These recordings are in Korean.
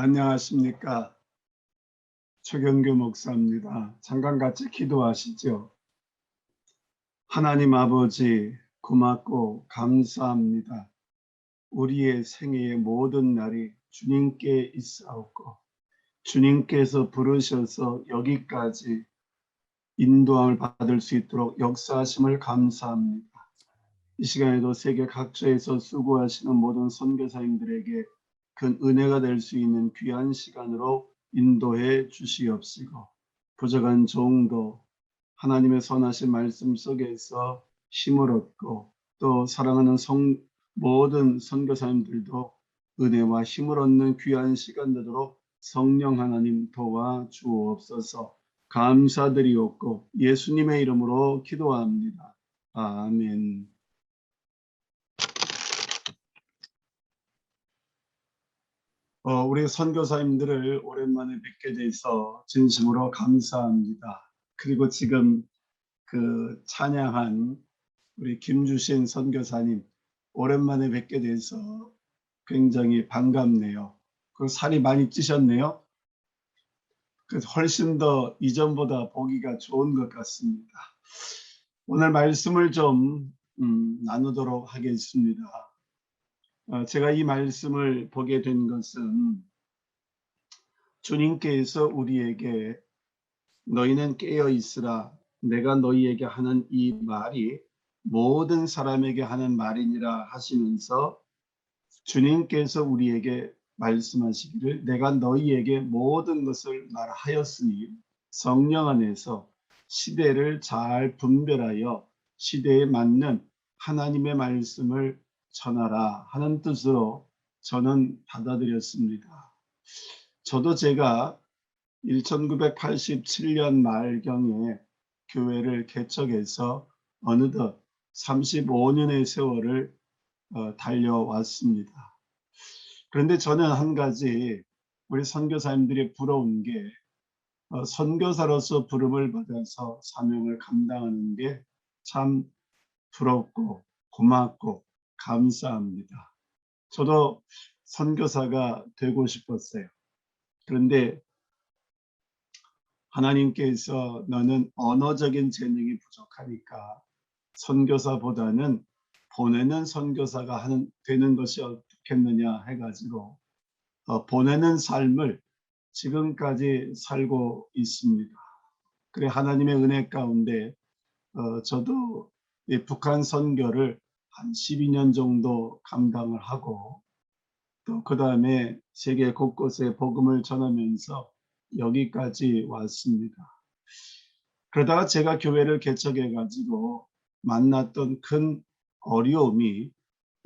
안녕하십니까. 최경규 목사입니다. 잠깐 같이 기도하시죠. 하나님 아버지, 고맙고 감사합니다. 우리의 생애의 모든 날이 주님께 있사옵고 주님께서 부르셔서 여기까지 인도함을 받을 수 있도록 역사하심을 감사합니다. 이 시간에도 세계 각처에서 수고하시는 모든 선교사님들에게 큰 은혜가 될 수 있는 귀한 시간으로 인도해 주시옵시고, 부족한 종도 하나님의 선하신 말씀 속에서 힘을 얻고, 또 사랑하는 모든 선교사님들도 은혜와 힘을 얻는 귀한 시간 되도록 성령 하나님 도와주옵소서. 감사드리옵고 예수님의 이름으로 기도합니다. 아멘. 우리 선교사님들을 오랜만에 뵙게 돼서 진심으로 감사합니다. 그리고 지금 그 찬양한 우리 김주신 선교사님 오랜만에 뵙게 돼서 굉장히 반갑네요. 그 살이 많이 찌셨네요. 그 훨씬 더 이전보다 보기가 좋은 것 같습니다. 오늘 말씀을 좀 나누도록 하겠습니다. 제가 이 말씀을 보게 된 것은 주님께서 우리에게 너희는 깨어 있으라 내가 너희에게 하는 이 말이 모든 사람에게 하는 말이니라 하시면서 주님께서 우리에게 말씀하시기를 내가 너희에게 모든 것을 말하였으니 성령 안에서 시대를 잘 분별하여 시대에 맞는 하나님의 말씀을 전하라 하는 뜻으로 저는 받아들였습니다. 저도 제가 1987년 말경에 교회를 개척해서 어느덧 35년의 세월을 달려왔습니다. 그런데 저는 한 가지 우리 선교사님들이 부러운 게 선교사로서 부름을 받아서 사명을 감당하는 게 참 부럽고 고맙고 감사합니다. 저도 선교사가 되고 싶었어요. 그런데 하나님께서 너는 언어적인 재능이 부족하니까 선교사보다는 보내는 선교사가 되는 것이 어떻겠느냐 해가지고 보내는 삶을 지금까지 살고 있습니다. 그래 하나님의 은혜 가운데 저도 이 북한 선교를 한 12년 정도 감당을 하고 또 그 다음에 세계 곳곳에 복음을 전하면서 여기까지 왔습니다. 그러다가 제가 교회를 개척해 가지고 만났던 큰 어려움이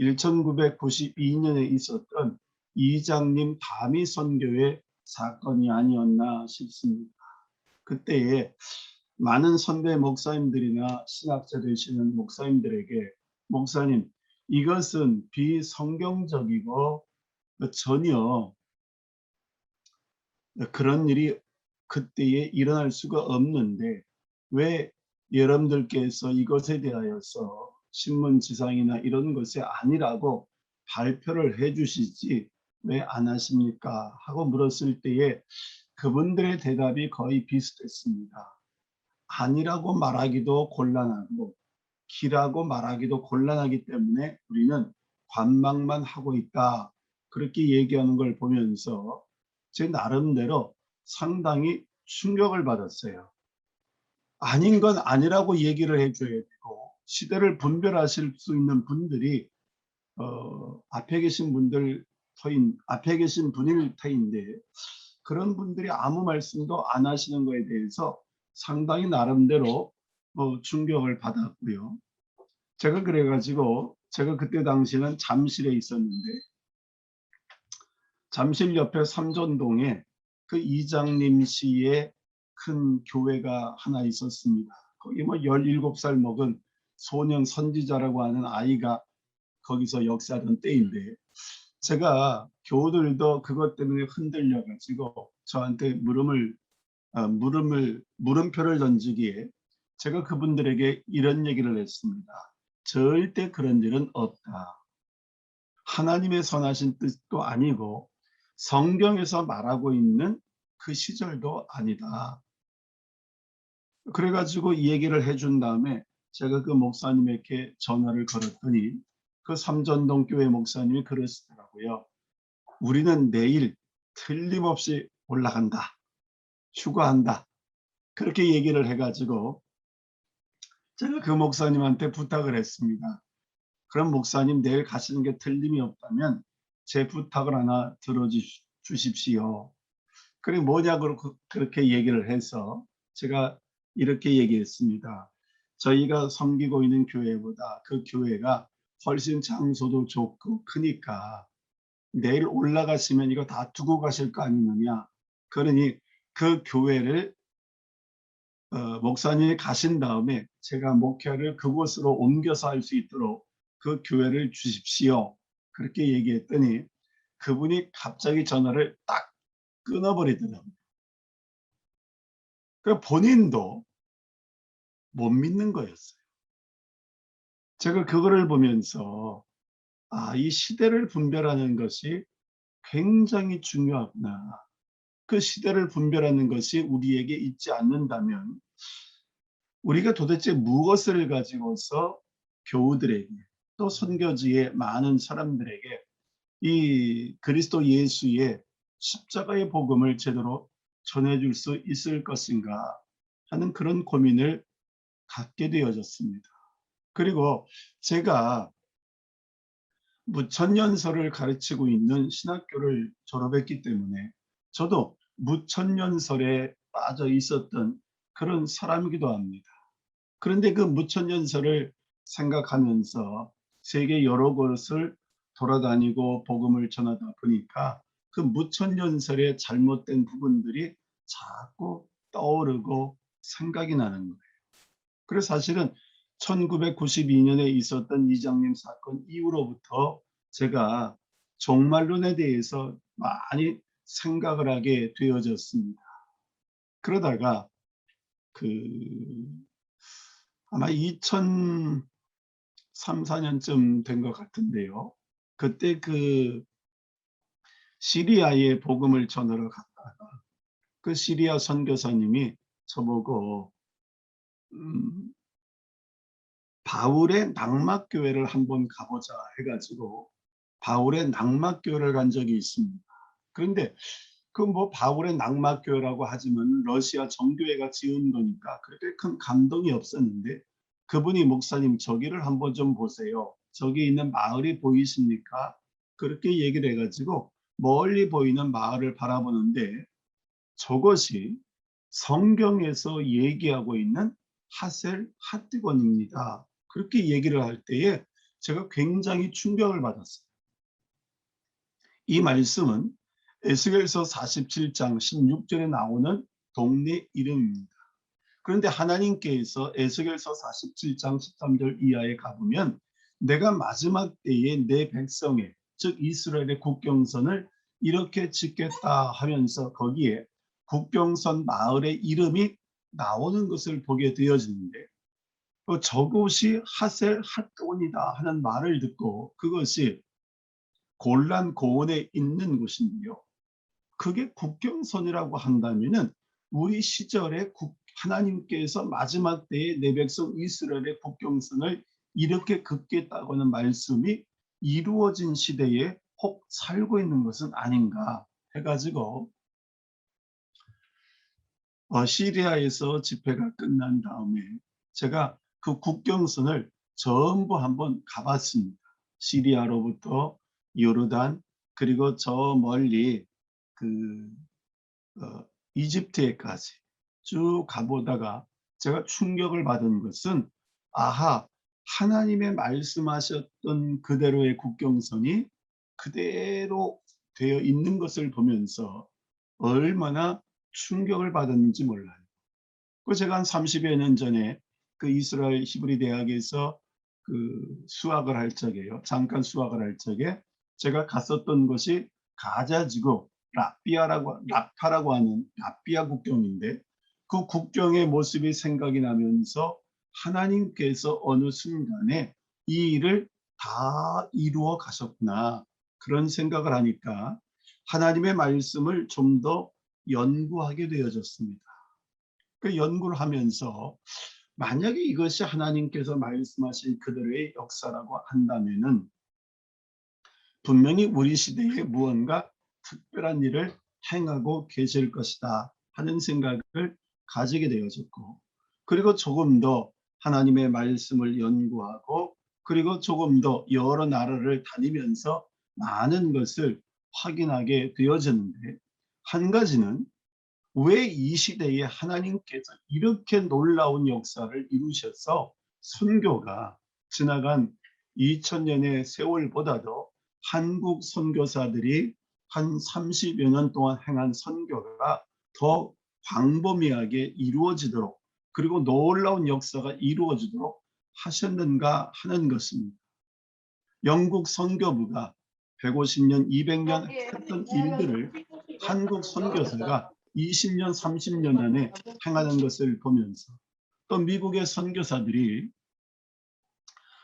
1992년에 있었던 이장님 다미 선교회 사건이 아니었나 싶습니다. 그때에 많은 선배 목사님들이나 신학자 되시는 목사님들에게 목사님 이것은 비성경적이고 전혀 그런 일이 그때에 일어날 수가 없는데 왜 여러분들께서 이것에 대하여서 신문지상이나 이런 것이 아니라고 발표를 해 주시지 왜 안 하십니까? 하고 물었을 때에 그분들의 대답이 거의 비슷했습니다. 아니라고 말하기도 곤란하고 기라고 말하기도 곤란하기 때문에 우리는 관망만 하고 있다. 그렇게 얘기하는 걸 보면서 제 나름대로 상당히 충격을 받았어요. 아닌 건 아니라고 얘기를 해줘야 되고 시대를 분별하실 수 있는 분들이 앞에 계신 분일 터인데 그런 분들이 아무 말씀도 안 하시는 거에 대해서 상당히 나름대로 충격을 받았고요. 제가 그래가지고 제가 그때 당시에는 잠실에 있었는데 잠실 옆에 삼전동에 그 이장님 씨의 큰 교회가 하나 있었습니다. 거기 뭐 17살 먹은 소년 선지자라고 하는 아이가 거기서 역사하던 때인데 제가 교우들도 그것 때문에 흔들려 가지고 저한테 물음표를 던지기에 제가 그분들에게 이런 얘기를 했습니다. 절대 그런 일은 없다. 하나님의 선하신 뜻도 아니고 성경에서 말하고 있는 그 시절도 아니다. 그래 가지고 이 얘기를 해준 다음에 제가 그 목사님에게 전화를 걸었더니 그 삼전동 교회 목사님이 그러시더라고요. "우리는 내일 틀림없이 올라간다. 휴가한다." 그렇게 얘기를 해 가지고 제가 그 목사님한테 부탁을 했습니다. "그럼 목사님 내일 가시는 게 틀림이 없다면 제 부탁을 하나 들어 주십시오." 그게 뭐냐고 그렇게 얘기를 해서 제가 이렇게 얘기했습니다. "저희가 섬기고 있는 교회보다 그 교회가 훨씬 장소도 좁고 크니까 내일 올라가시면 이거 다 두고 가실 거 아니느냐. 그러니 그 교회를 목사님이 가신 다음에 제가 목회를 그곳으로 옮겨서 할 수 있도록 그 교회를 주십시오." 그렇게 얘기했더니 그분이 갑자기 전화를 딱 끊어 버리더라고요. 그 본인도 못 믿는 거였어요. 제가 그거를 보면서 '아, 이 시대를 분별하는 것이 굉장히 중요하구나. 그 시대를 분별하는 것이 우리에게 있지 않는다면 우리가 도대체 무엇을 가지고서 교우들에게 또 선교지의 많은 사람들에게 이 그리스도 예수의 십자가의 복음을 제대로 전해줄 수 있을 것인가 하는 그런 고민을 갖게 되어졌습니다. 그리고 제가 무천년설을 가르치고 있는 신학교를 졸업했기 때문에 저도 무천년설에 빠져 있었던 그런 사람이기도 합니다. 그런데 그 무천년설을 생각하면서 세계 여러 곳을 돌아다니고 복음을 전하다 보니까 그 무천년설의 잘못된 부분들이 자꾸 떠오르고 생각이 나는 거예요. 그래서 사실은 1992년에 있었던 이장님 사건 이후로부터 제가 종말론에 대해서 많이 생각을 하게 되어졌습니다. 그러다가 그 아마 2003-4년쯤 된 것 같은데요. 그때 그 시리아에 복음을 전하러 갔다가 그 시리아 선교사님이 저보고 음 바울의 낙막교회를 한번 가보자 해 가지고 바울의 낙막교회를 간 적이 있습니다. 그런데 그 뭐 바울의 낙막교회라고 하지만 러시아 정교회가 지은 거니까 그렇게 큰 감동이 없었는데 그분이 "목사님 저기를 한번 좀 보세요. 저기 있는 마을이 보이십니까?" 그렇게 얘기를 해 가지고 멀리 보이는 마을을 바라보는데 저것이 성경에서 얘기하고 있는 하셀 핫티건입니다. 그렇게 얘기를 할 때에 제가 굉장히 충격을 받았어요. 이 말씀은 에스겔서 47장 16절에 나오는 동네 이름입니다. 그런데 하나님께서 에스겔서 47장 13절 이하에 가보면 "내가 마지막 때에 내 백성의 즉 이스라엘의 국경선을 이렇게 짓겠다." 하면서 거기에 국경선 마을의 이름이 나오는 것을 보게 되어지는데 저곳이 하셀 핫돈이다 하는 말을 듣고 그것이 골란 고원에 있는 곳인데요. 그게 국경선이라고 한다면은 우리 시절에 하나님께서 마지막 때에 내 백성 이스라엘의 국경선을 이렇게 긋겠다고 하는 말씀이 이루어진 시대에 혹 살고 있는 것은 아닌가 해가지고 시리아에서 집회가 끝난 다음에 제가 그 국경선을 전부 한번 가봤습니다. 시리아로부터 요르단 그리고 저 멀리 그 이집트에까지 쭉 가보다가 제가 충격을 받은 것은 아하, 하나님의 말씀하셨던 그대로의 국경선이 그대로 되어 있는 것을 보면서 얼마나 충격을 받았는지 몰라요. 그 제가 한 30여 년 전에 그 이스라엘 히브리 대학에서 그 수학을 할 적에요. 잠깐 수학을 할 적에 제가 갔었던 곳이 가자지구 라파라고 하는 라피아 국경인데 그 국경의 모습이 생각이 나면서 하나님께서 어느 순간에 이 일을 다 이루어 가셨구나 그런 생각을 하니까 하나님의 말씀을 좀 더 연구하게 되어졌습니다. 그 연구를 하면서 만약에 이것이 하나님께서 말씀하신 그대로의 역사라고 한다면은 분명히 우리 시대에 무언가 특별한 일을 행하고 계실 것이다 하는 생각을 가지게 되어졌고, 그리고 조금 더 하나님의 말씀을 연구하고, 그리고 조금 더 여러 나라를 다니면서 많은 것을 확인하게 되어졌는데, 한 가지는 왜 이 시대에 하나님께서 이렇게 놀라운 역사를 이루셔서 선교가 지나간 2000년의 세월보다도 한국 선교사들이 한 30여 년 동안 행한 선교가 더 광범위하게 이루어지도록, 그리고 놀라운 역사가 이루어지도록 하셨는가 하는 것입니다. 영국 선교부가 150년, 200년 했던 일들을 한국 선교사가 20년, 30년 안에 행하는 것을 보면서, 또 미국의 선교사들이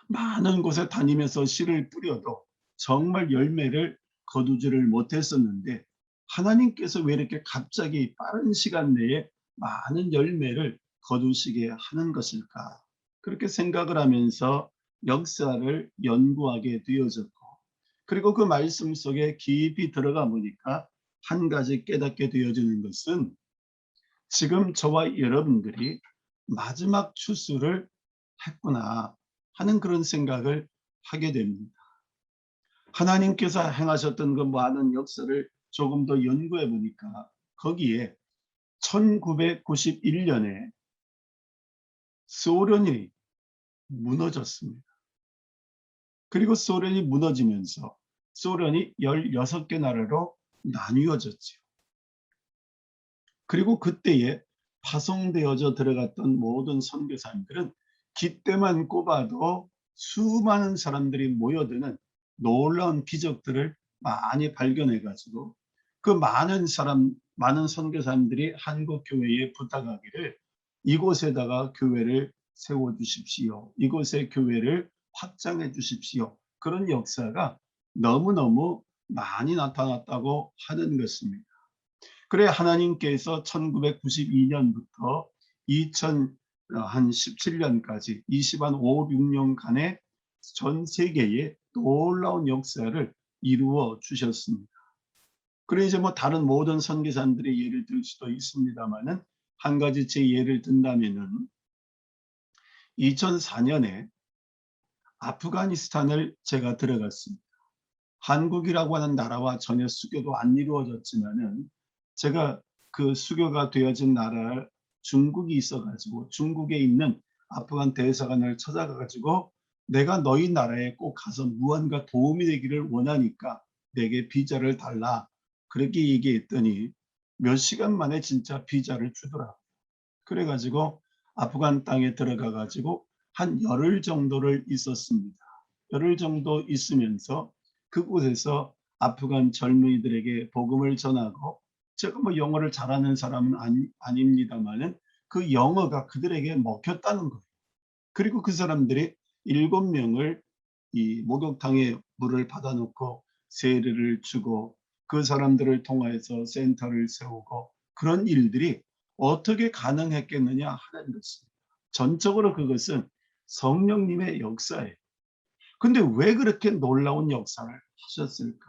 많은 곳에 다니면서 씨를 뿌려도 정말 열매를 거두지를 못했었는데, 하나님께서 왜 이렇게 갑자기 빠른 시간 내에 많은 열매를 거두시게 하는 것일까? 그렇게 생각을 하면서 역사를 연구하게 되어졌고, 그리고 그 말씀 속에 깊이 들어가 보니까 한 가지 깨닫게 되어지는 것은, 지금 저와 여러분들이 마지막 추수를 했구나 하는 그런 생각을 하게 됩니다. 하나님께서 행하셨던 그 많은 역사를 조금 더 연구해 보니까 거기에 1991년에 소련이 무너졌습니다. 그리고 소련이 무너지면서 소련이 16개 나라로 나뉘어졌죠. 그리고 그때에 파송되어져 들어갔던 모든 선교사님들은 기때만 꼽아도 수많은 사람들이 모여드는 놀라운 기적들을 많이 발견해 가지고, 그 많은 선교사님들이 한국 교회에 부탁하기를 이곳에다가 교회를 세워 주십시오. 이곳에 교회를 확장해 주십시오. 그런 역사가 너무너무 많이 나타났다고 하는 것입니다. 그래 하나님께서 1992년부터 2017년까지 25, 6년간의 전 세계에 놀라운 역사를 이루어 주셨습니다. 그래 이제 뭐 다른 모든 선교사님들의 예를 들 수도 있습니다만은, 한 가지 제 예를 든다면은 2004년에 아프가니스탄을 제가 들어갔습니다. 한국이라고 하는 나라와 전혀 수교도 안 이루어졌지만은, 제가 그 수교가 되어진 나라 중국이 있어가지고 중국에 있는 아프간 대사관을 찾아가가지고 내가 너희 나라에 꼭 가서 무언가 도움이 되기를 원하니까 내게 비자를 달라, 그렇게 얘기했더니 몇 시간 만에 진짜 비자를 주더라. 그래가지고 아프간 땅에 들어가가지고 한 열흘 정도를 있었습니다. 열흘 정도 있으면서 그곳에서 아프간 젊은이들에게 복음을 전하고, 제가 뭐 영어를 잘하는 사람은 아닙니다만은 그 영어가 그들에게 먹혔다는 거예요. 그리고 그 사람들이 7명을 이 목욕탕에 물을 받아놓고 세례를 주고, 그 사람들을 통해서 센터를 세우고, 그런 일들이 어떻게 가능했겠느냐 하는 것입니다. 전적으로 그것은 성령님의 역사예요. 근데 왜 그렇게 놀라운 역사를 하셨을까?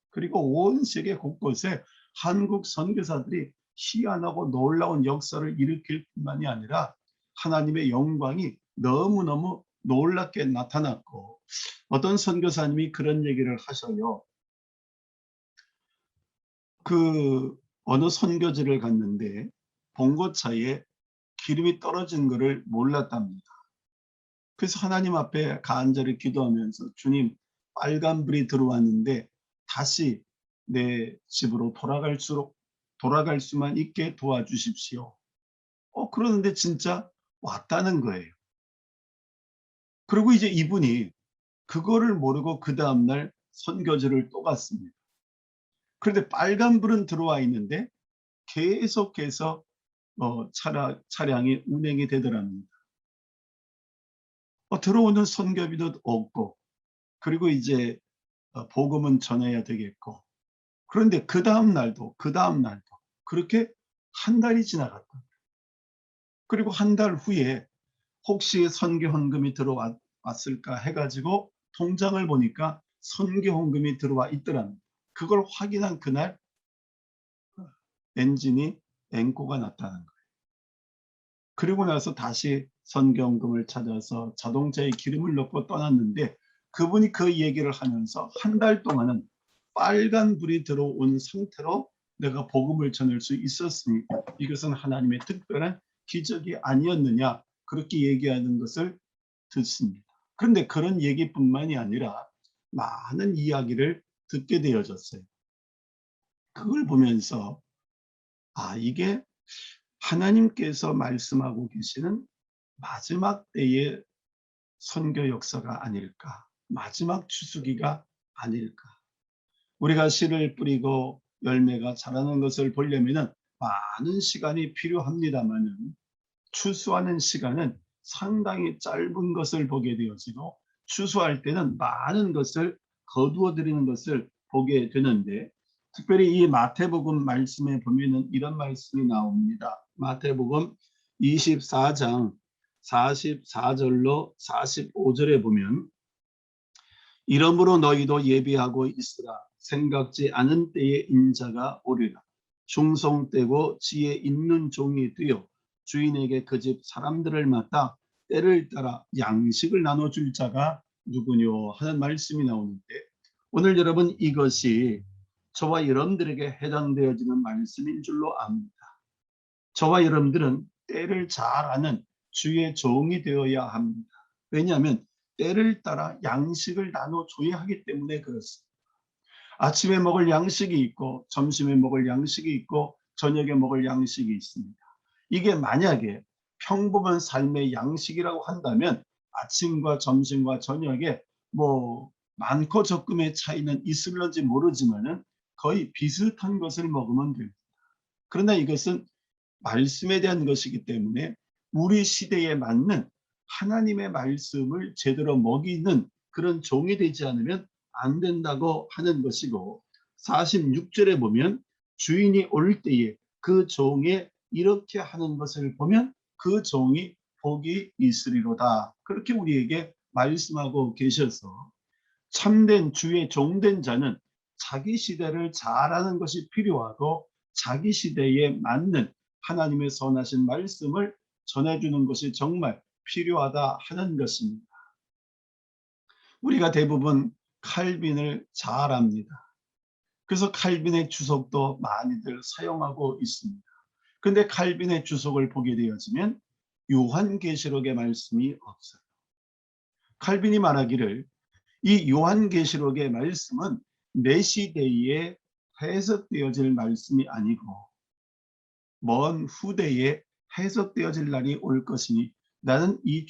그리고 온 세계 곳곳에 한국 선교사들이 희한하고 놀라운 역사를 일으킬 뿐만이 아니라 하나님의 영광이 너무너무 놀랍게 나타났고, 어떤 선교사님이 그런 얘기를 하셔요. 그 어느 선교지를 갔는데 봉고차에 기름이 떨어진 것을 몰랐답니다. 그래서 하나님 앞에 간절히 기도하면서, 주님, 빨간불이 들어왔는데 다시 내 집으로 돌아갈 수만 있게 도와주십시오. 그러는데 진짜 왔다는 거예요. 그리고 이제 이분이 그거를 모르고 그 다음날 선교지를 또 갔습니다. 그런데 빨간불은 들어와 있는데 계속해서 차량이 운행이 되더랍니다. 들어오는 선교비도 없고, 그리고 이제 복음은 전해야 되겠고, 그런데 그 다음 날도 그렇게 한 달이 지나갔다. 그리고 한 달 후에 혹시 선교 헌금이 들어왔을까 해가지고 통장을 보니까 선교 헌금이 들어와 있더랍니다. 그걸 확인한 그날 엔진이 앵꼬가 났다는 거예요. 그리고 나서 다시 선교 헌금을 찾아서 자동차에 기름을 넣고 떠났는데, 그분이 그 얘기를 하면서 한 달 동안은 빨간불이 들어온 상태로 내가 복음을 전할 수 있었으니까 이것은 하나님의 특별한 기적이 아니었느냐, 그렇게 얘기하는 것을 듣습니다. 그런데 그런 얘기뿐만이 아니라 많은 이야기를 듣게 되어졌어요. 그걸 보면서 이게 하나님께서 말씀하고 계시는 마지막 때의 선교 역사가 아닐까, 마지막 추수기가 아닐까. 우리가 씨를 뿌리고 열매가 자라는 것을 보려면 많은 시간이 필요합니다마는 추수하는 시간은 상당히 짧은 것을 보게 되어지고, 추수할 때는 많은 것을 거두어 들이는 것을 보게 되는데, 특별히 이 마태복음 말씀에 보면은 이런 말씀이 나옵니다. 마태복음 24장 44절로 45절에 보면, 이러므로 너희도 예비하고 있으라. 생각지 않은 때에 인자가 오리라. 충성되고 지혜 있는 종이 되어 주인에게 그 집 사람들을 맡아 때를 따라 양식을 나눠줄 자가 누구뇨 하는 말씀이 나오는데, 오늘 여러분 이것이 저와 여러분들에게 해당되어지는 말씀인 줄로 압니다. 저와 여러분들은 때를 잘 아는 주의 종이 되어야 합니다. 왜냐하면 때를 따라 양식을 나눠줘야 하기 때문에 그렇습니다. 아침에 먹을 양식이 있고 점심에 먹을 양식이 있고 저녁에 먹을 양식이 있습니다. 이게 만약에 평범한 삶의 양식이라고 한다면 아침과 점심과 저녁에 뭐 많고 적음의 차이는 있을런지 모르지만은 거의 비슷한 것을 먹으면 됩니다. 그러나 이것은 말씀에 대한 것이기 때문에 우리 시대에 맞는 하나님의 말씀을 제대로 먹이는 그런 종이 되지 않으면 안 된다고 하는 것이고, 46절에 보면 주인이 올 때에 그 종에 이렇게 하는 것을 보면 그 종이 복이 있으리로다, 그렇게 우리에게 말씀하고 계셔서, 참된 주의 종된 자는 자기 시대를 잘 아는 것이 필요하고 자기 시대에 맞는 하나님의 선하신 말씀을 전해주는 것이 정말 필요하다 하는 것입니다. 우리가 대부분 칼빈을 잘 압니다. 그래서 칼빈의 주석도 많이들 사용하고 있습니다. 그런데 칼빈의 주석을 보게 되어지면 요한계시록의 말씀이 없어요. 칼빈이 말하기를 이 요한계시록의 말씀은 내 시대에 해석되어질 말씀이 아니고 먼 후대에 해석되어질 날이 올 것이니 나는 이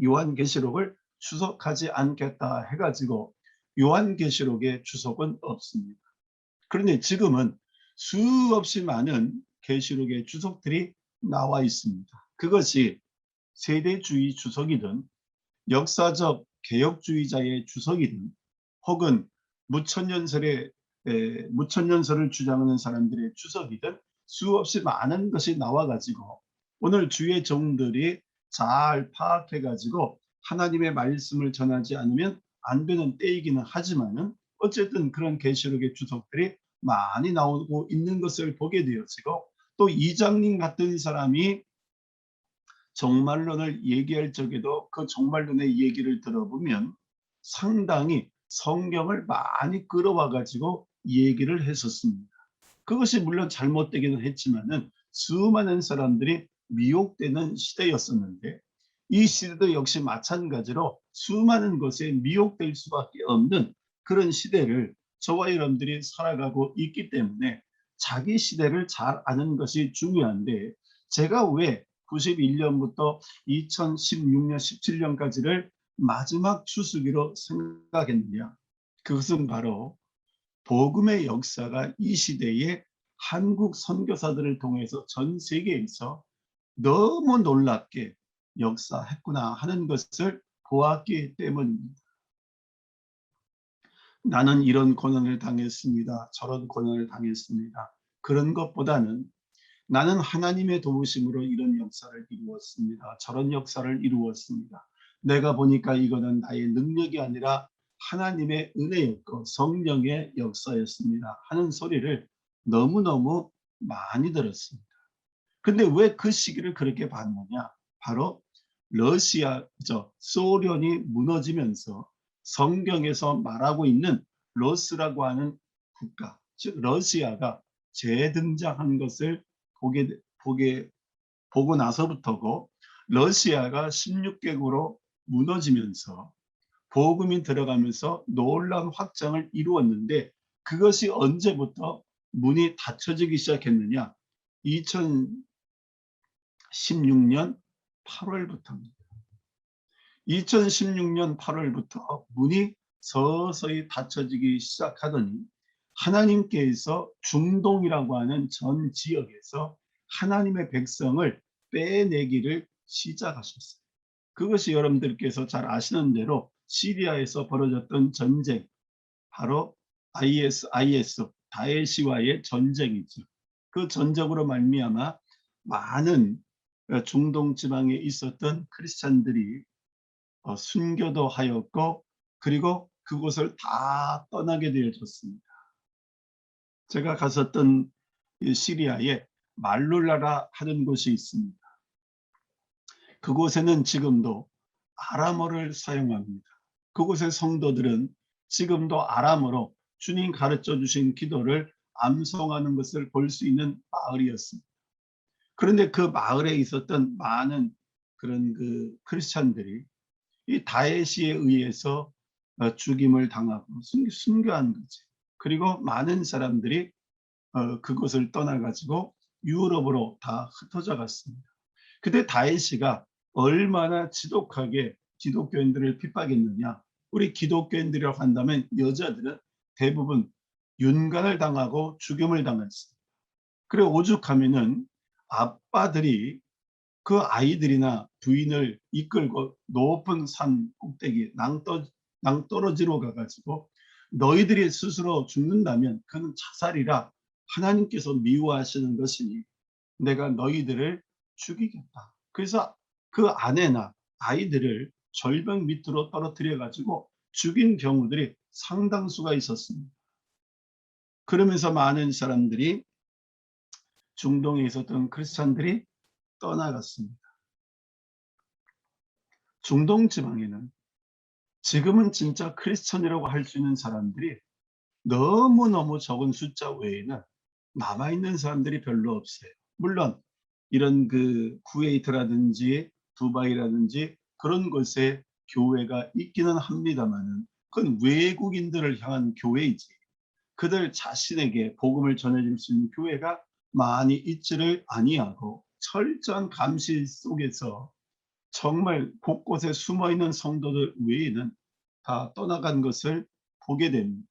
요한계시록을 주석하지 않겠다 해가지고 요한계시록의 주석은 없습니다. 그런데 지금은 수없이 많은 계시록의 주석들이 나와 있습니다. 그것이 세대주의 주석이든 역사적 개혁주의자의 주석이든 혹은 무천년설을 주장하는 사람들의 주석이든 수없이 많은 것이 나와가지고 오늘 주의 종들이 잘 파악해가지고 하나님의 말씀을 전하지 않으면 안 되는 때이기는 하지만은 어쨌든 그런 계시록의 주석들이 많이 나오고 있는 것을 보게 되어지고, 또 이장님 같은 사람이 종말론을 얘기할 적에도 그 종말론의 얘기를 들어보면 상당히 성경을 많이 끌어와 가지고 얘기를 했었습니다. 그것이 물론 잘못되기는 했지만은 수많은 사람들이 미혹되는 시대였었는데, 이 시대도 역시 마찬가지로 수많은 것에 미혹될 수밖에 없는 그런 시대를 저와 여러분들이 살아가고 있기 때문에 자기 시대를 잘 아는 것이 중요한데, 제가 왜 91년부터 2016년, 17년까지를 마지막 추수기로 생각했느냐? 그것은 바로 복음의 역사가 이 시대에 한국 선교사들을 통해서 전 세계에서 너무 놀랍게 역사했구나 하는 것을 보았기 때문입니다. 나는 이런 고난을 당했습니다. 저런 고난을 당했습니다. 그런 것보다는 나는 하나님의 도우심으로 이런 역사를 이루었습니다. 저런 역사를 이루었습니다. 내가 보니까 이거는 나의 능력이 아니라 하나님의 은혜였고 성령의 역사였습니다. 하는 소리를 너무너무 많이 들었습니다. 근데 왜 그 시기를 그렇게 봤느냐? 바로 소련이 무너지면서 성경에서 말하고 있는 로스라고 하는 국가, 즉 러시아가 재등장한 것을 보게, 보게, 보고 나서부터고, 러시아가 16개국으로 무너지면서 복음이 들어가면서 놀라운 확장을 이루었는데, 그것이 언제부터 문이 닫혀지기 시작했느냐? 2016년 8월부터입니다. 2016년 8월부터 문이 서서히 닫혀지기 시작하더니 하나님께서 중동이라고 하는 전 지역에서 하나님의 백성을 빼내기를 시작하셨어요. 그것이 여러분들께서 잘 아시는 대로 시리아에서 벌어졌던 전쟁, 바로 IS, 다에시와의 전쟁이죠. 그 전쟁으로 말미암아 많은 중동 지방에 있었던 크리스찬들이 순교도 하였고, 그리고 그곳을 다 떠나게 되어졌습니다. 제가 갔었던 시리아에 말룰라라 하는 곳이 있습니다. 그곳에는 지금도 아람어를 사용합니다. 그곳의 성도들은 지금도 아람어로 주님 가르쳐 주신 기도를 암송하는 것을 볼 수 있는 마을이었습니다. 그런데 그 마을에 있었던 많은 그런 그 크리스찬들이 이 다에시에 의해서 죽임을 당하고 순교한 거지. 그리고 많은 사람들이 그곳을 떠나가지고 유럽으로 다 흩어져 갔습니다. 그때 다에시가 얼마나 지독하게 기독교인들을 핍박했느냐. 우리 기독교인들이라고 한다면 여자들은 대부분 윤관을 당하고 죽임을 당했습니다. 그리고 오죽하면은 아빠들이 그 아이들이나 부인을 이끌고 높은 산 꼭대기 낭떠러지로 가가지고 너희들이 스스로 죽는다면 그는 자살이라 하나님께서 미워하시는 것이니 내가 너희들을 죽이겠다. 그래서 그 아내나 아이들을 절벽 밑으로 떨어뜨려 가지고 죽인 경우들이 상당수가 있었습니다. 그러면서 많은 사람들이, 중동에 있었던 크리스찬들이 떠나갔습니다. 중동 지방에는 지금은 진짜 크리스천이라고 할 수 있는 사람들이 너무너무 적은 숫자 외에는 남아있는 사람들이 별로 없어요. 물론 이런 그 쿠웨이트라든지 두바이라든지 그런 곳에 교회가 있기는 합니다만은 그건 외국인들을 향한 교회이지 그들 자신에게 복음을 전해줄 수 있는 교회가 많이 있지를 아니하고, 철저한 감시 속에서 정말 곳곳에 숨어있는 성도들 외에는 다 떠나간 것을 보게 됩니다.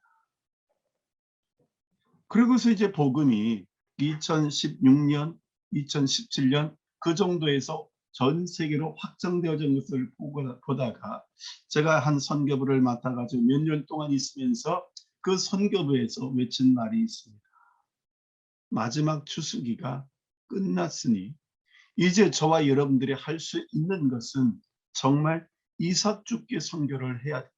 그리고서 이제 복음이 2016년, 2017년 그 정도에서 전 세계로 확장되어진 것을 보다가 제가 한 선교부를 맡아가지고 몇 년 동안 있으면서 그 선교부에서 외친 말이 있습니다. 마지막 추수기가 끝났으니 이제 저와 여러분들이 할 수 있는 것은 정말 이삭 죽기 선교를 해야 됩니다.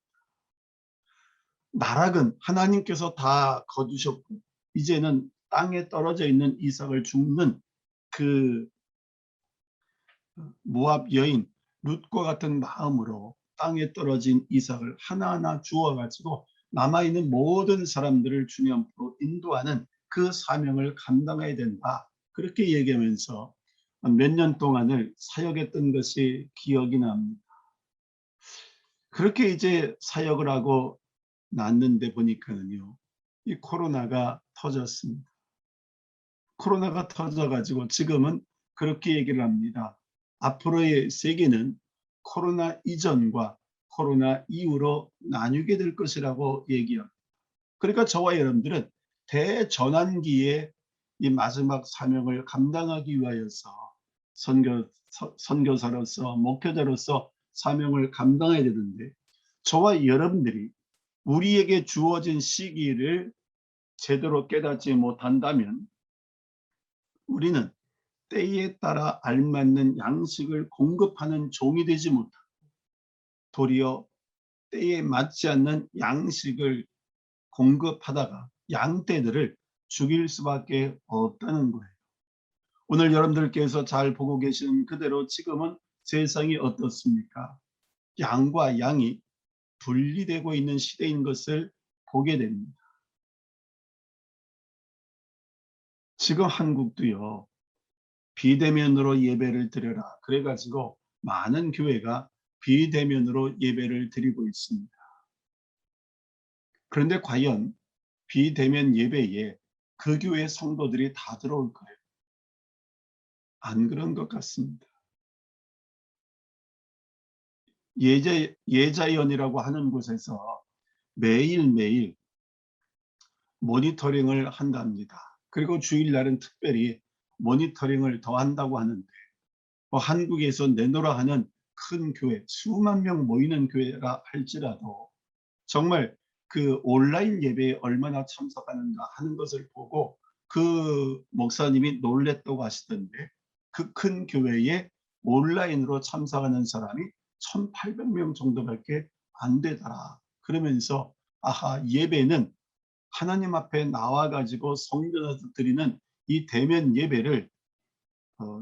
나락은 하나님께서 다 거두셨고 이제는 땅에 떨어져 있는 이삭을 줍는 그 모압 여인 룻과 같은 마음으로 땅에 떨어진 이삭을 하나하나 주어가지고 남아있는 모든 사람들을 주님 앞으로 인도하는 그 사명을 감당해야 된다. 그렇게 얘기하면서 몇 년 동안을 사역했던 것이 기억이 납니다. 그렇게 이제 사역을 하고 났는데 보니까는요, 이 코로나가 터졌습니다. 코로나가 터져가지고 지금은 그렇게 얘기를 합니다. 앞으로의 세계는 코로나 이전과 코로나 이후로 나뉘게 될 것이라고 얘기합니다. 그러니까 저와 여러분들은 대전환기에 이 마지막 사명을 감당하기 위하여서 선교사로서 목회자로서 사명을 감당해야 되는데, 저와 여러분들이 우리에게 주어진 시기를 제대로 깨닫지 못한다면 우리는 때에 따라 알맞는 양식을 공급하는 종이 되지 못하고 도리어 때에 맞지 않는 양식을 공급하다가 양떼들을 죽일 수밖에 없다는 거예요. 오늘 여러분들께서 잘 보고 계시는 그대로 지금은 세상이 어떻습니까? 양과 양이 분리되고 있는 시대인 것을 보게 됩니다. 지금 한국도요. 비대면으로 예배를 드려라. 그래가지고 많은 교회가 비대면으로 예배를 드리고 있습니다. 그런데 과연 비대면 예배에 그 교회 성도들이 다 들어올까요? 안 그런 것 같습니다. 예자연이라고 하는 곳에서 매일매일 모니터링을 한답니다. 그리고 주일날은 특별히 모니터링을 더 한다고 하는데 한국에서 내노라 하는 큰 교회, 수만 명 모이는 교회라 할지라도 정말 그 온라인 예배에 얼마나 참석하는가 하는 것을 보고 그 목사님이 놀랬다고 하시던데 그 큰 교회에 온라인으로 참석하는 사람이 1,800명 정도밖에 안 되더라. 그러면서 아하, 예배는 하나님 앞에 나와 가지고 성전에서 드리는 이 대면 예배를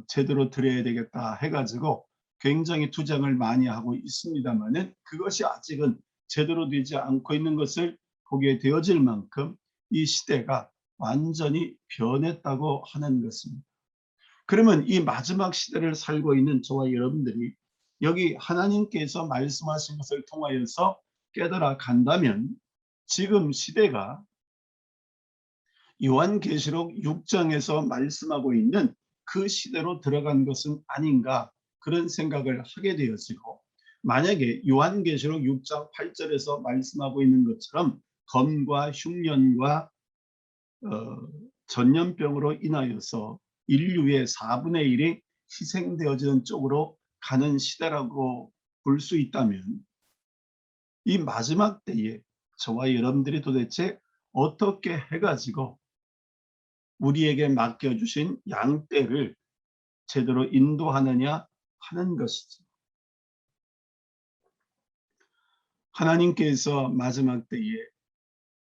제대로 드려야 되겠다 해가지고 굉장히 투쟁을 많이 하고 있습니다만은 그것이 아직은 제대로 되지 않고 있는 것을 보게 되어질 만큼 이 시대가 완전히 변했다고 하는 것입니다. 그러면 이 마지막 시대를 살고 있는 저와 여러분들이 여기 하나님께서 말씀하신 것을 통하여서 깨달아 간다면 지금 시대가 요한계시록 6장에서 말씀하고 있는 그 시대로 들어간 것은 아닌가 그런 생각을 하게 되어지고 만약에 요한계시록 6장 8절에서 말씀하고 있는 것처럼 검과 흉년과 전염병으로 인하여서 인류의 4분의 1이 희생되어지는 쪽으로 가는 시대라고 볼 수 있다면 이 마지막 때에 저와 여러분들이 도대체 어떻게 해가지고 우리에게 맡겨주신 양떼를 제대로 인도하느냐 하는 것이죠. 하나님께서 마지막 때에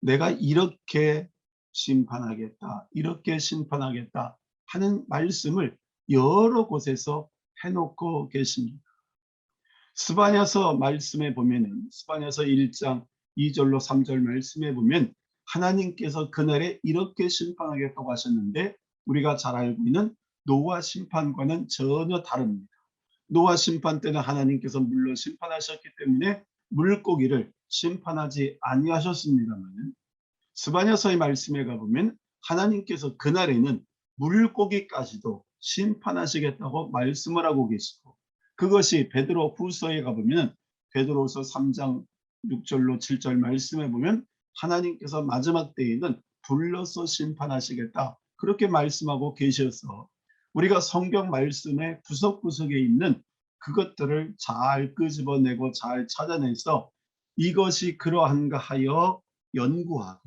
내가 이렇게 심판하겠다, 이렇게 심판하겠다 하는 말씀을 여러 곳에서 해놓고 계십니다. 스바냐서 말씀에 보면은 스바냐서 1장 2절로 3절 말씀에 보면 하나님께서 그날에 이렇게 심판하겠다고 하셨는데 우리가 잘 알고 있는 노아 심판과는 전혀 다릅니다. 노아 심판 때는 하나님께서 물로 심판하셨기 때문에 물고기를 심판하지 아니하셨습니다만 스바냐서의 말씀에 가보면 하나님께서 그날에는 물고기까지도 심판하시겠다고 말씀을 하고 계시고 그것이 베드로 후서에 가보면 베드로후서 3장 6절로 7절 말씀에 보면 하나님께서 마지막 때에는 불러서 심판하시겠다 그렇게 말씀하고 계셔서 우리가 성경 말씀의 구석구석에 있는 그것들을 잘 끄집어내고 잘 찾아내서 이것이 그러한가 하여 연구하고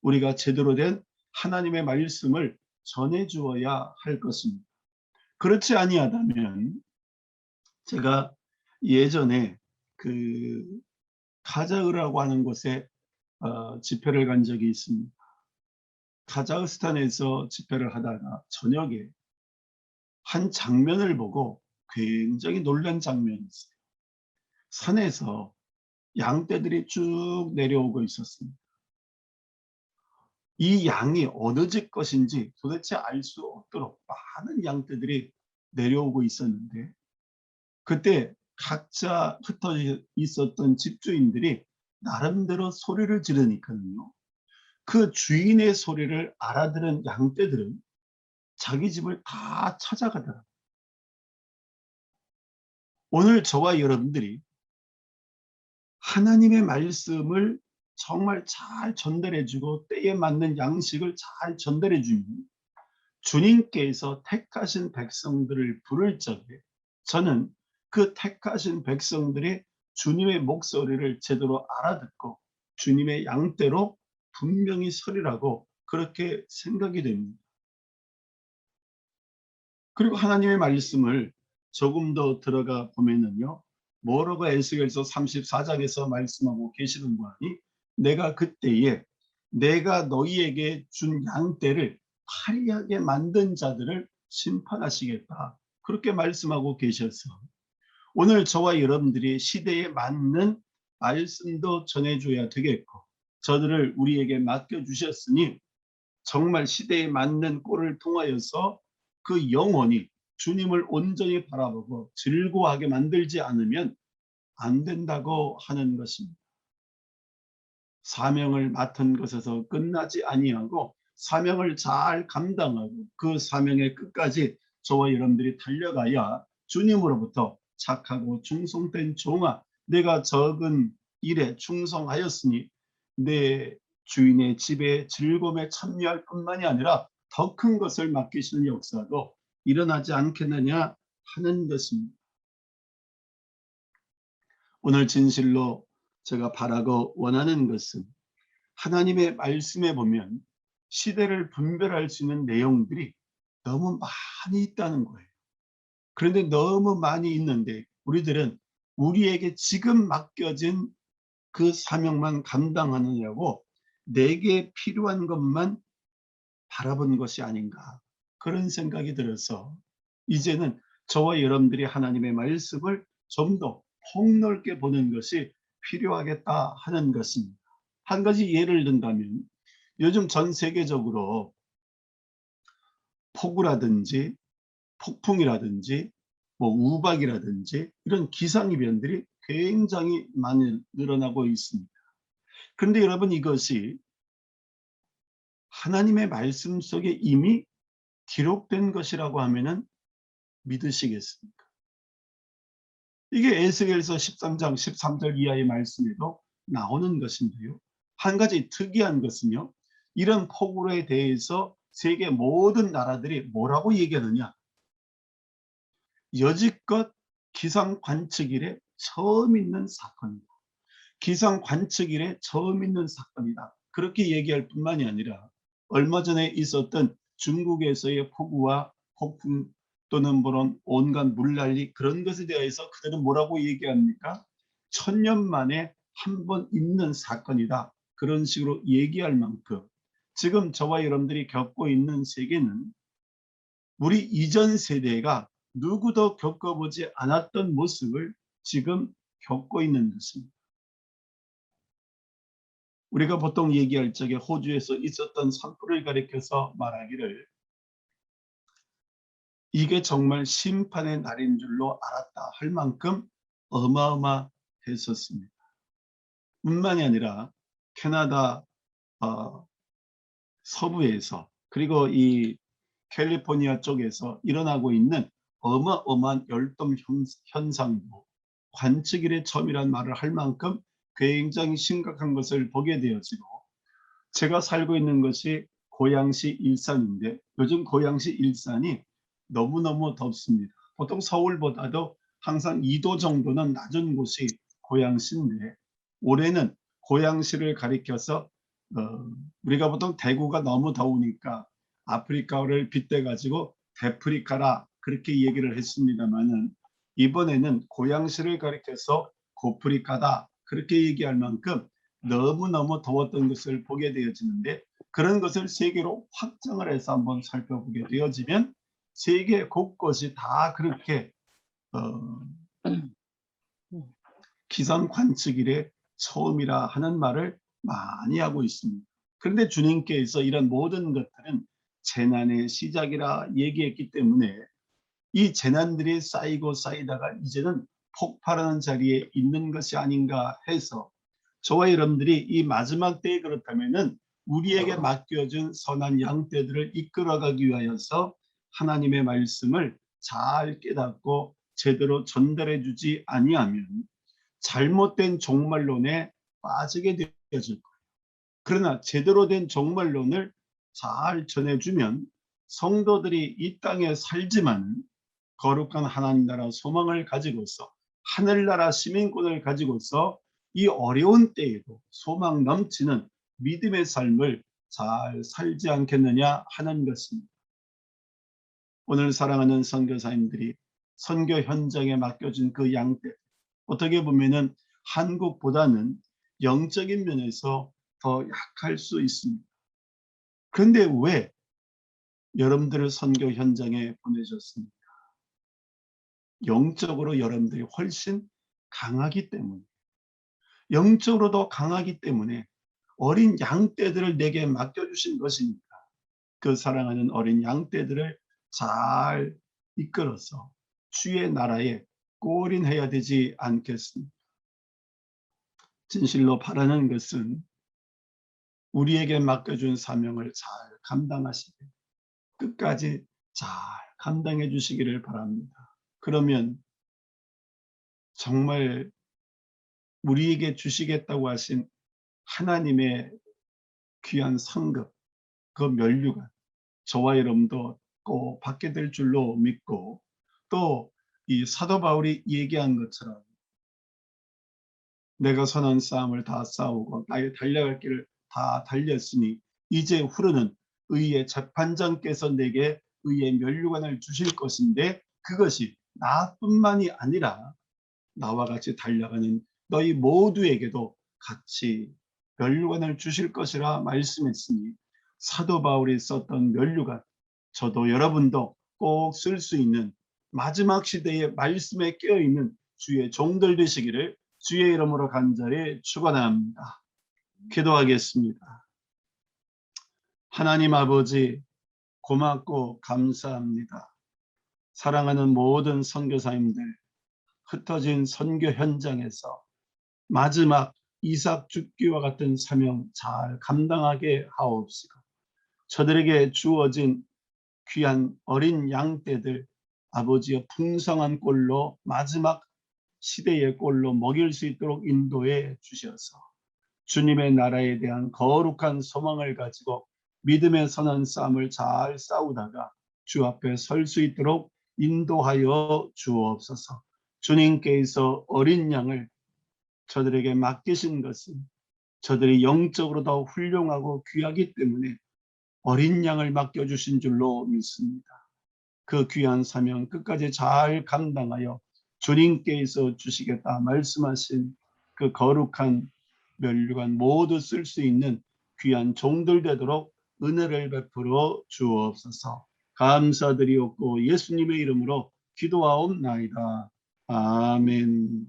우리가 제대로 된 하나님의 말씀을 전해 주어야 할 것입니다. 그렇지 아니하다면 제가 예전에 그 카자흐라고 하는 곳에 집회를 간 적이 있습니다. 카자흐스탄에서 집회를 하다가 저녁에 한 장면을 보고 굉장히 놀란 장면이 있어요. 산에서 양떼들이 쭉 내려오고 있었습니다. 이 양이 어느 집 것인지 도대체 알 수 없도록 많은 양떼들이 내려오고 있었는데 그때 각자 흩어져 있었던 집주인들이 나름대로 소리를 지르니까요. 그 주인의 소리를 알아들은 양떼들은 자기 집을 다 찾아가더라고요. 오늘 저와 여러분들이 하나님의 말씀을 정말 잘 전달해주고 때에 맞는 양식을 잘 전달해주면 주님께서 택하신 백성들을 부를 적에 저는 그 택하신 백성들이 주님의 목소리를 제대로 알아듣고 주님의 양떼로 분명히 서리라고 그렇게 생각이 됩니다. 그리고 하나님의 말씀을 조금 더 들어가 보면은요, 뭐라고 에스겔서 34장에서 말씀하고 계시는 거 아니? 내가 그때에 내가 너희에게 준 양떼를 화려하게 만든 자들을 심판하시겠다. 그렇게 말씀하고 계셔서 오늘 저와 여러분들이 시대에 맞는 말씀도 전해줘야 되겠고, 저들을 우리에게 맡겨주셨으니 정말 시대에 맞는 꼴을 통하여서 그 영혼이 주님을 온전히 바라보고 즐거워하게 만들지 않으면 안 된다고 하는 것입니다. 사명을 맡은 것에서 끝나지 아니하고 사명을 잘 감당하고 그 사명의 끝까지 저와 여러분들이 달려가야 주님으로부터 착하고 충성된 종아, 내가 적은 일에 충성하였으니 내 주인의 집에 즐거움에 참여할 뿐만이 아니라 더 큰 것을 맡기시는 역사도 일어나지 않겠느냐 하는 것입니다. 오늘 진실로 제가 바라고 원하는 것은 하나님의 말씀에 보면 시대를 분별할 수 있는 내용들이 너무 많이 있다는 거예요. 그런데 너무 많이 있는데 우리들은 우리에게 지금 맡겨진 그 사명만 감당하느냐고 내게 필요한 것만 바라본 것이 아닌가, 그런 생각이 들어서 이제는 저와 여러분들이 하나님의 말씀을 좀 더 폭넓게 보는 것이 필요하겠다 하는 것입니다. 한 가지 예를 든다면 요즘 전 세계적으로 폭우라든지 폭풍이라든지 뭐 우박이라든지 이런 기상이변들이 굉장히 많이 늘어나고 있습니다. 그런데 여러분, 이것이 하나님의 말씀 속에 이미 기록된 것이라고 하면은 믿으시겠습니까? 이게 에스겔서 13장 13절 이하의 말씀에도 나오는 것인데요. 한 가지 특이한 것은요, 이런 폭우에 대해서 세계 모든 나라들이 뭐라고 얘기하느냐? 여지껏 기상 관측 이래 처음 있는 사건이다. 기상 관측 이래 처음 있는 사건이다. 그렇게 얘기할 뿐만이 아니라 얼마 전에 있었던 중국에서의 폭우와 폭풍 또는 그런 온갖 물난리, 그런 것에 대해서 그들은 뭐라고 얘기합니까? 천년 만에 한 번 있는 사건이다. 그런 식으로 얘기할 만큼 지금 저와 여러분들이 겪고 있는 세계는 우리 이전 세대가 누구도 겪어보지 않았던 모습을 지금 겪고 있는 것입니다. 우리가 보통 얘기할 적에 호주에서 있었던 산불을 가리켜서 말하기를 이게 정말 심판의 날인 줄로 알았다 할 만큼 어마어마했었습니다. 뿐만이 아니라 캐나다 서부에서 그리고 이 캘리포니아 쪽에서 일어나고 있는 어마어마한 열돔 현상도 관측일의 처음이란 말을 할 만큼 굉장히 심각한 것을 보게 되어지고, 제가 살고 있는 것이 고양시 일산인데 요즘 고양시 일산이 너무너무 덥습니다. 보통 서울보다도 항상 2도 정도는 낮은 곳이 고양시인데 올해는 고양시를 가리켜서 우리가 보통 대구가 너무 더우니까 아프리카를 빗대 가지고 데프리카라 그렇게 얘기를 했습니다마는 이번에는 고양시를 가리켜서 고프리카다 그렇게 얘기할 만큼 너무너무 더웠던 것을 보게 되어지는데, 그런 것을 세계로 확장을 해서 한번 살펴보게 되어지면 세계 곳곳이 다 그렇게 기상 관측 이래 처음이라 하는 말을 많이 하고 있습니다. 그런데 주님께서 이런 모든 것들은 재난의 시작이라 얘기했기 때문에 이 재난들이 쌓이고 쌓이다가 이제는 폭발하는 자리에 있는 것이 아닌가 해서 저와 여러분들이 이 마지막 때에 그렇다면은 우리에게 맡겨준 선한 양떼들을 이끌어가기 위하여서 하나님의 말씀을 잘 깨닫고 제대로 전달해 주지 아니하면 잘못된 종말론에 빠지게 되어질 거예요. 그러나 제대로 된 종말론을 잘 전해주면 성도들이 이 땅에 살지만 거룩한 하나님 나라 소망을 가지고서 하늘나라 시민권을 가지고서 이 어려운 때에도 소망 넘치는 믿음의 삶을 잘 살지 않겠느냐 하는 것입니다. 오늘 사랑하는 선교사님들이 선교 현장에 맡겨진 그 양떼, 어떻게 보면은 한국보다는 영적인 면에서 더 약할 수 있습니다. 그런데 왜 여러분들을 선교 현장에 보내셨습니까? 영적으로 여러분들이 훨씬 강하기 때문에, 영적으로 더 강하기 때문에 어린 양떼들을 내게 맡겨주신 것입니다. 그 사랑하는 어린 양떼들을 잘 이끌어서 주의 나라에 꼬린해야 되지 않겠습니까? 진실로 바라는 것은 우리에게 맡겨준 사명을 잘 감당하시되 끝까지 잘 감당해 주시기를 바랍니다. 그러면 정말 우리에게 주시겠다고 하신 하나님의 귀한 상급, 그 면류관, 저와 여러분도 꼭 받게 될 줄로 믿고, 또 이 사도 바울이 얘기한 것처럼 내가 선한 싸움을 다 싸우고 나의 달려갈 길을 다 달렸으니 이제 후로는 의의 재판장께서 내게 의의 면류관을 주실 것인데 그것이 나뿐만이 아니라 나와 같이 달려가는 너희 모두에게도 같이 면류관을 주실 것이라 말씀했으니 사도 바울이 썼던 면류관, 저도 여러분도 꼭 쓸 수 있는 마지막 시대의 말씀에 깨어있는 주의 종들 되시기를 주의 이름으로 간절히 축원합니다. 기도하겠습니다. 하나님 아버지, 고맙고 감사합니다. 사랑하는 모든 선교사님들, 흩어진 선교 현장에서 마지막 이삭 죽기와 같은 사명 잘 감당하게 하옵시고, 저들에게 주어진 귀한 어린 양떼들 아버지의 풍성한 꼴로 마지막 시대의 꼴로 먹일 수 있도록 인도해 주셔서 주님의 나라에 대한 거룩한 소망을 가지고 믿음의 선한 싸움을 잘 싸우다가 주 앞에 설 수 있도록 인도하여 주옵소서. 주님께서 어린 양을 저들에게 맡기신 것은 저들이 영적으로 더 훌륭하고 귀하기 때문에 어린 양을 맡겨주신 줄로 믿습니다. 그 귀한 사명 끝까지 잘 감당하여 주님께서 주시겠다 말씀하신 그 거룩한 면류관 모두 쓸 수 있는 귀한 종들 되도록 은혜를 베풀어 주옵소서. 감사드리옵고 예수님의 이름으로 기도하옵나이다. 아멘.